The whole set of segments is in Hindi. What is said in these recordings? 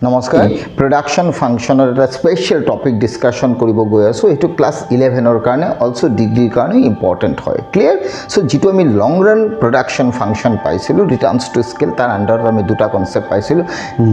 নমস্কাৰ প্ৰডাকশন ফাংচনৰ এটা স্পেশাল টপিক ডিসকাশন কৰিব গৈ আছো এটো ক্লাস 11 কাৰণে অলসো ডিগ্ৰীৰ কাৰণে ইম্পৰ্টেন্ট হয় ক্লিয়াৰ সো যেটো আমি লং ৰান প্ৰডাকশন ফাংচন পাইছিলো ৰিটাৰ্নস টু স্কেল তাৰ আন্ডাৰত আমি দুটা কনসেপ্ট পাইছিলো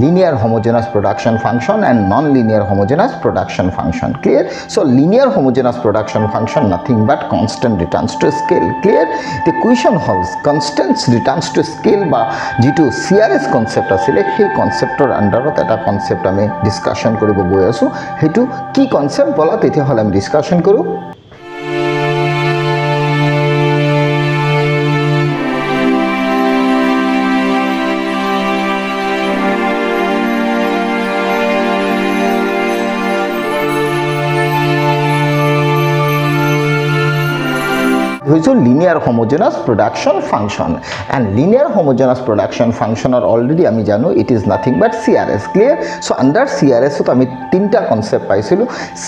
linear homogeneous production function and non linear homogeneous production function clear so linear homogeneous production function nothing but constant returns to scale clear the question holds constants returns to scale বা যেটো CRS কনসেপ্ট আছিল সেই কনসেপ্টৰ আন্ডাৰত এটা কনসেপ্ট আমি ডিসকাশন কৰিব গৈ আছো হেতু কি কনসেপ্ট বলা তেতিয়া হলে আমি ডিসকাশন কৰো which is linear homogeneous production function and linear homogeneous production function are already আমি জানো it is nothing but CRS clear so under CRS তো আমি তিনটা কনসেপ্ট পাইছিলো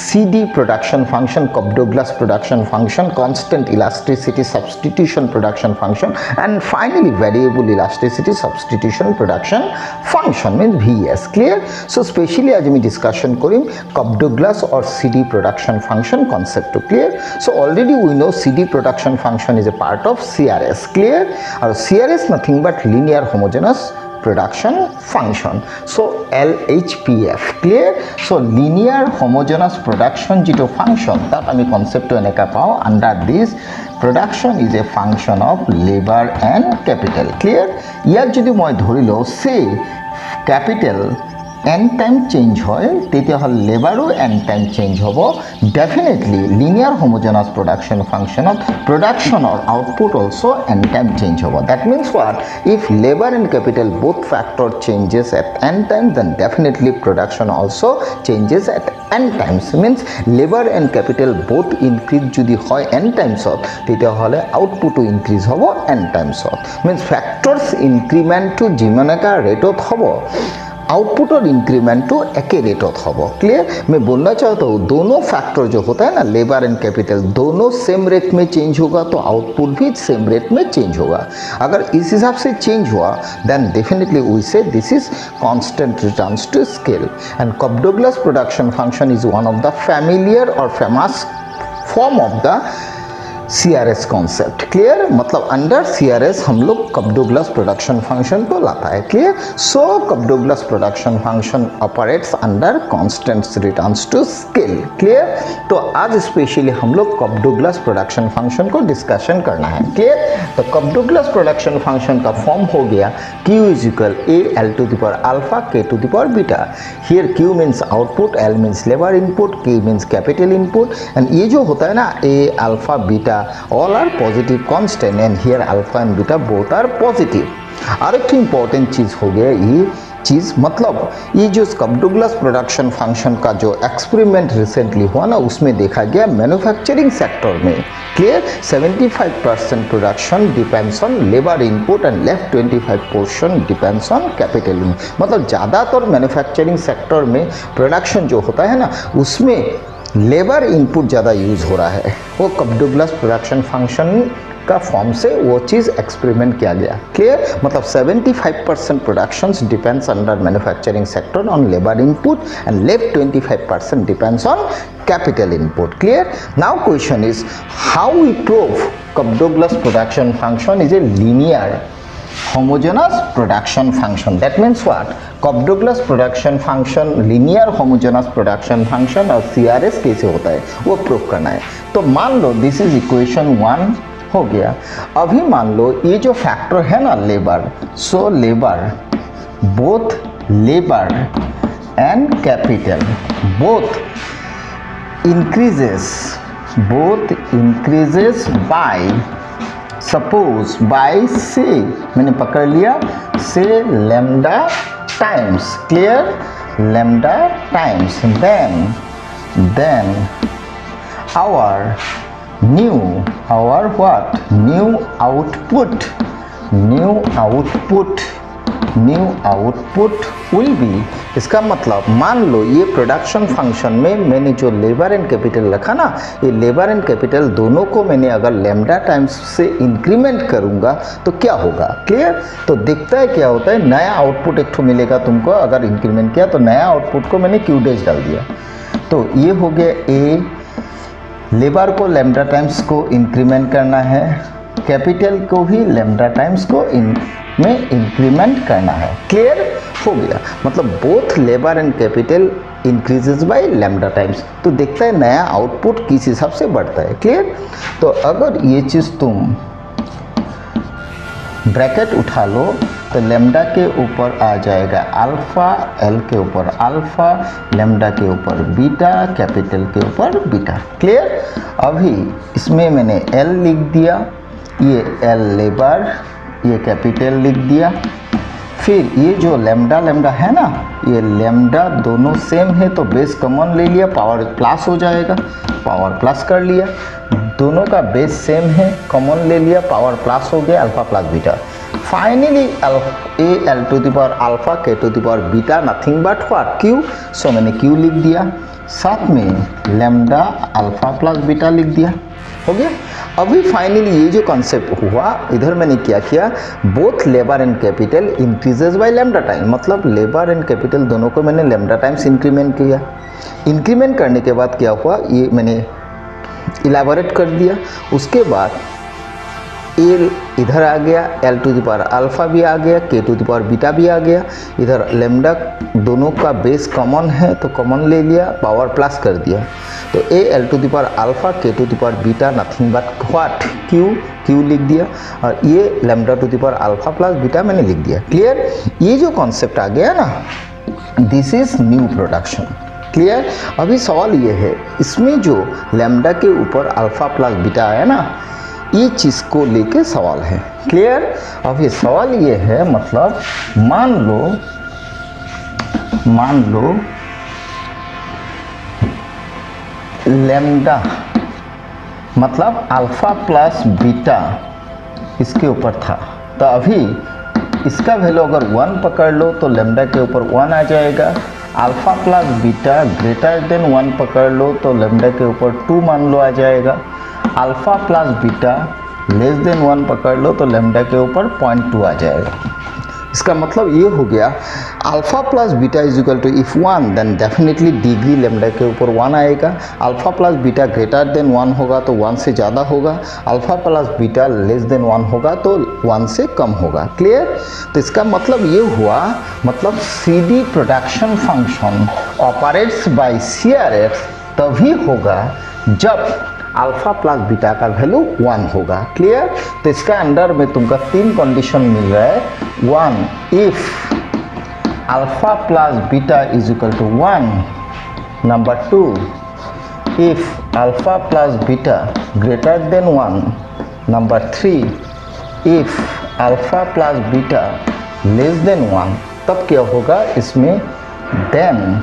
CD production function Cobb Douglas production function constant elasticity substitution production function and finally variable elasticity substitution production function means VS clear so specially আজ আমি discussion Karim Cobb Douglas or CD production function concept to clear so already we know CD production function is a part of CRS clear or CRS nothing but linear homogeneous production function so LHPF clear so linear homogeneous production jito function that ami concept to eneka pao under this production is a function of labor and capital clear ইয়াত যদি মই ধৰিলো say capital n time change hoy তেতিয়া হল লেবারও n time change hobo definitely linear homogeneous production function of production or output also n time change hobo that means what if labor and capital both factor changes at n time then definitely production also changes at n times means labor and capital both increase jodi hoy n times of তেতিয়া হলে output to increase hobo n times of means factors increment to jimanaka rate of hobo output और इंक्रीमेंट तो एक रेट होगा क्लियर मैं बोलना चाहता हूँ दोनों फैक्टर जो होता है ना लेबर एंड कैपिटल दोनों सेम रेट में चेंज होगा तो आउटपुट भी सेम रेट में चेंज होगा अगर इस हिसाब से चेंज हुआ then definitely we say this is constant returns to scale and Cobb Douglas production function is one of the familiar or famous form of the CRS concept clear मतलब under CRS हम लोग Cobb Douglas production function को लाता है clear so Cobb Douglas production function operates under constant returns to scale clear तो आज स्पेशली हम लोग Cobb Douglas production function को डिस्कशन करना है clear तो Cobb Douglas production function का फॉर्म हो गया Q is equal A L to the power alpha K to the power beta here Q means output L means labor input K means capital input and ये जो होता है ना A alpha beta all are positive constant and here alpha and beta both are positive और एक इम्पोर्टेंट चीज हो गया ये चीज मतलब ये जो Cobb Douglas प्रोडक्शन फंक्शन का जो एक्सपेरिमेंट रिसेंटली हुआ ना उसमें देखा गया मैन्युफैक्चरिंग सेक्टर में clear 75% production depends on labour input and left 25% depends on capital मतलब ज़्यादातर मैन्युफैक्चरिंग सेक्टर में प्रोडक्शन जो होता है ना उसमें लेबर इनपुट ज़्यादा यूज़ हो रहा है वो Cobb Douglas प्रोडक्शन फंक्शन का फॉर्म से वो चीज़ एक्सपेरिमेंट किया गया क्लियर मतलब 75% productions depends under manufacturing sector on labour input and left 25% depends on capital input clear now question is how we prove Cobb Douglas production function is a linear homogeneous production function that means what Cobb Douglas production function linear homogeneous production function और CRS कैसे होता है वो प्रूव करना है तो मान लो दिस इज इक्वेशन 1 हो गया अभी मान लो ये जो फैक्टर है ना labour so labour both labour and capital both increases by suppose by say मैंने पकड़ लिया say lambda times clear lambda times then our what new output will be इसका मतलब मान लो ये प्रोडक्शन फंक्शन में मैंने जो लेबर एंड कैपिटल रखा ना, ये लेबर एंड कैपिटल दोनों को मैंने अगर लैम्डा टाइम्स से इंक्रीमेंट करूंगा तो क्या होगा, क्लियर। तो देखता है क्या होता है, नया आउटपुट एक ठो मिलेगा तुमको, अगर इंक्रीमेंट किया तो नया आउटपुट को मैंने क्यू डैश डाल दिया। तो ये हो गया ए, लेबर को लैम्डा टाइम्स को इंक्रीमेंट करना है, कैपिटल को भी लैम्डा टाइम्स को में इंक्रीमेंट करना है, क्लियर हो गया। मतलब both labour and capital increases by lambda times. तो देखता है नया आउटपुट किस हिसाब से बढ़ता है, क्लियर। तो अगर ये चीज़ तुम ब्रैकेट उठा लो तो लैम्डा के ऊपर आ जाएगा अल्फ़ा, एल के ऊपर अल्फ़ा, लैम्डा के ऊपर बीटा, कैपिटल के ऊपर बीटा, क्लियर। अभी इसमें मैंने एल लिख दिया, ये एल लेबर, ये कैपिटल लिख दिया। फिर ये जो लैम्डा लैम्डा है ना, ये लैम्डा दोनों सेम है तो बेस कॉमन ले लिया, पावर प्लस हो जाएगा, पावर प्लस कर लिया। दोनों का बेस सेम है, कॉमन ले लिया, पावर प्लस हो गया, alpha plus beta. Finally A L to the power alpha के to the power beta nothing but what, Q. So मैंने क्यू लिख दिया, साथ में लैम्डा अल्फा प्लस बीटा लिख दिया, हो गया। अभी फाइनली ये जो कॉन्सेप्ट हुआ, इधर मैंने क्या किया, both labour and capital increases by lambda time, मतलब लेबर एंड कैपिटल दोनों को मैंने लैम्डा टाइम्स इंक्रीमेंट किया। इंक्रीमेंट करने के बाद क्या हुआ, ये मैंने इलाबोरेट कर दिया। उसके बाद ए इधर आ गया, L to the power alpha भी आ गया, के टू द पावर बीटा भी आ गया। इधर लैम्डा दोनों का बेस कॉमन है तो कॉमन ले लिया, पावर प्लस कर दिया। तो A L to the power alpha के to the power beta nothing but what, Q, Q लिख दिया। और ये lambda to the power alpha plus beta मैंने लिख दिया, क्लियर। ये जो कॉन्सेप्ट आ गया ना, this is new production, clear. अभी सवाल ये है, इसमें जो लैम्डा के ऊपर अल्फा प्लस बीटा आया ना, ये चीज़ को लेके सवाल है, क्लियर। अभी सवाल ये है, मतलब मान लो लैम्डा मतलब अल्फा प्लस बीटा इसके ऊपर था, तो अभी इसका वैल्यू अगर 1 पकड़ लो तो लैम्डा के ऊपर 1 आ जाएगा। Alpha plus beta greater than 1 पकड़ लो तो लैम्डा के ऊपर 2 मान लो आ जाएगा। Alpha plus beta less than 1 पकड़ लो तो लैम्डा के ऊपर 0.2 आ जाएगा। इसका मतलब ये हो गया, alpha plus beta is equal to if 1 then definitely degree lambda के ऊपर 1 आएगा। Alpha plus beta greater than 1 होगा तो 1 से ज़्यादा होगा, alpha plus beta less than 1 होगा तो 1 से कम होगा, क्लियर। तो इसका मतलब ये हुआ, मतलब C D production function operates by C R F तभी होगा जब अल्फा प्लस बीटा का वैल्यू 1 होगा, क्लियर। तो इसका अंडर में तुमका 3 कंडीशन मिल रहा है। 1 if alpha plus beta is equal to 1, number 2 if alpha plus beta greater than 1, number 3 if alpha plus beta less than 1। तब क्या होगा इसमें, then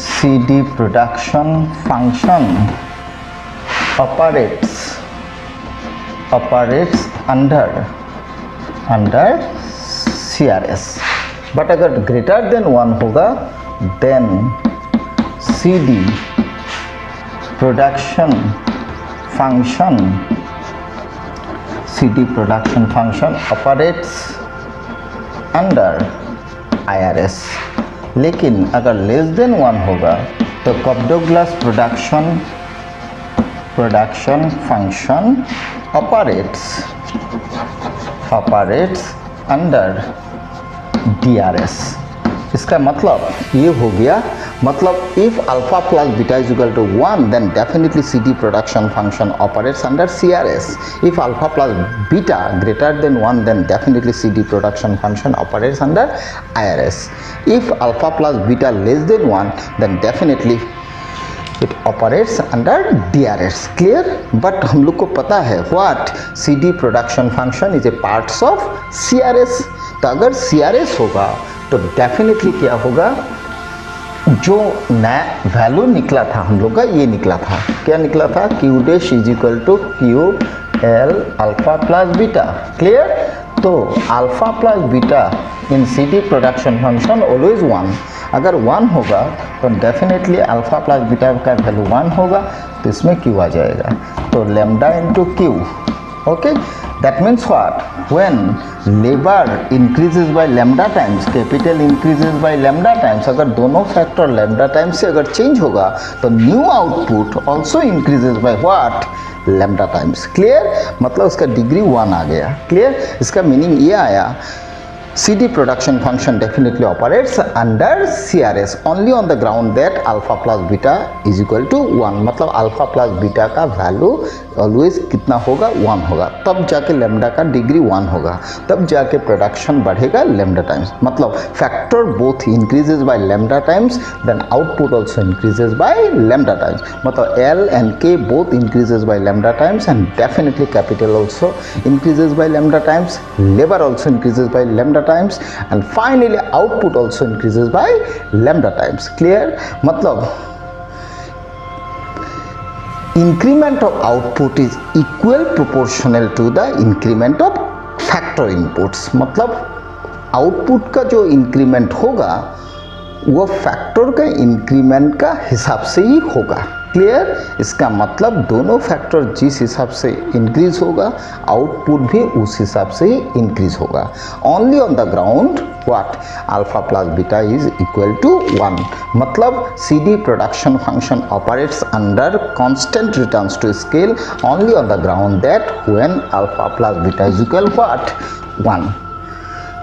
CD production function operates under CRS। But अगर ग्रेटर देन 1 होगा then CD production function operates under IRS। लेकिन अगर लेस देन 1 होगा तो Cobb Douglas production function operates under DRS। इसका मतलब ये हो गया, मतलब if alpha plus beta is equal to 1 then definitely CD production function operates under CRS। If alpha plus beta greater than 1 then definitely CD production function operates under IRS। If alpha plus beta less than 1 then definitely it operates under DRS, clear. But हम लोग को पता है what CD production function is A parts of CRS। तो अगर CRS होगा तो डेफिनेटली क्या होगा, जो नया वैल्यू निकला था हम लोग का, ये निकला था, क्या निकला था, Q dash is equal to Q L alpha plus beta, clear. तो alpha plus beta in CD production function always 1। अगर 1 होगा तो डेफिनेटली अल्फा प्लस बीटा का वैल्यू 1 होगा, तो इसमें Q आ जाएगा, तो lambda into Q। Okay, that means what, when labour increases by lambda times, capital increases by lambda times, अगर दोनों फैक्टर लैम्डा टाइम्स से अगर चेंज होगा तो new output also increases by what, lambda times. Clear, मतलब उसका डिग्री 1 आ गया। क्लियर, इसका मीनिंग ये आया CD production function definitely operates under CRS only on the ground that alpha plus beta is equal to 1। मतलब alpha plus beta का वैल्यू ऑलवेज कितना होगा, 1 होगा, तब जाके लैम्डा का डिग्री 1 होगा, तब जाके प्रोडक्शन बढ़ेगा लैम्डा टाइम्स। मतलब factor both increases by lambda times, then output also increases by lambda times. मतलब L and K both increases by lambda times, and definitely capital also increases by lambda times, labor also increases by lambda times, and finally output also increases by lambda times। Clear, मतलब increment of output is equal proportional to the increment of factor inputs। मतलब आउटपुट का जो इंक्रीमेंट होगा वो फैक्टर का इंक्रीमेंट का हिसाब से ही होगा। क्लियर, इसका मतलब दोनों फैक्टर जिस हिसाब से इंक्रीज होगा आउटपुट भी उस हिसाब से ही इंक्रीज होगा। Only on the ground what, alpha plus beta is equal to 1। मतलब CD production function operates under constant returns to scale only on the ground that when alpha plus beta is equal what, 1।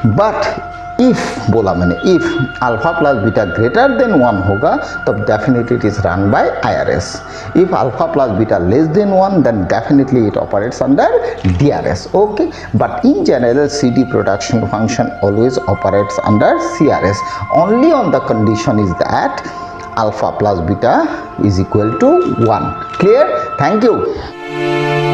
But if बोला मैंने, if alpha plus beta greater than 1 होगा तब definitely it is run by IRS। If alpha plus beta less than 1 then definitely it operates under DRS। Okay, but in general CD production function always operates under CRS only on the condition is that alpha plus beta is equal to 1। Clear? Thank you.